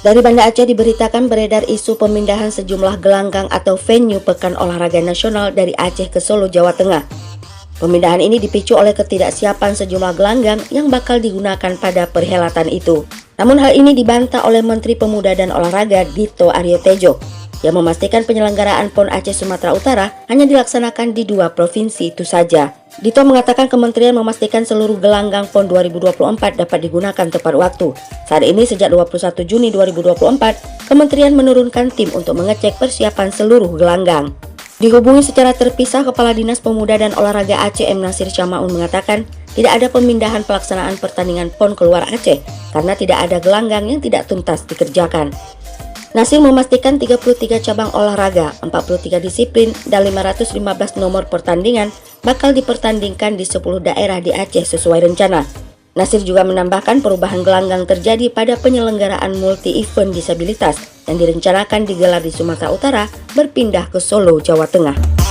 Dari Banda Aceh diberitakan beredar isu pemindahan sejumlah gelanggang atau venue Pekan Olahraga Nasional dari Aceh ke Solo, Jawa Tengah. Pemindahan ini dipicu oleh ketidaksiapan sejumlah gelanggang yang bakal digunakan pada perhelatan itu. Namun hal ini dibantah oleh Menteri Pemuda dan Olahraga Dito Aryo Tejo yang memastikan penyelenggaraan PON Aceh Sumatera Utara hanya dilaksanakan di 2 provinsi itu saja. Dito mengatakan kementerian memastikan seluruh gelanggang PON 2024 dapat digunakan tepat waktu. Saat ini sejak 21 Juni 2024, kementerian menurunkan tim untuk mengecek persiapan seluruh gelanggang. Dihubungi secara terpisah, Kepala Dinas Pemuda dan Olahraga Aceh M. Nasir Syamaun mengatakan tidak ada pemindahan pelaksanaan pertandingan PON keluar Aceh karena tidak ada gelanggang yang tidak tuntas dikerjakan. Nasir memastikan 33 cabang olahraga, 43 disiplin, dan 515 nomor pertandingan bakal dipertandingkan di 10 daerah di Aceh sesuai rencana. Nasir juga menambahkan perubahan gelanggang terjadi pada penyelenggaraan multi-event disabilitas yang direncanakan digelar di Sumatera Utara berpindah ke Solo, Jawa Tengah.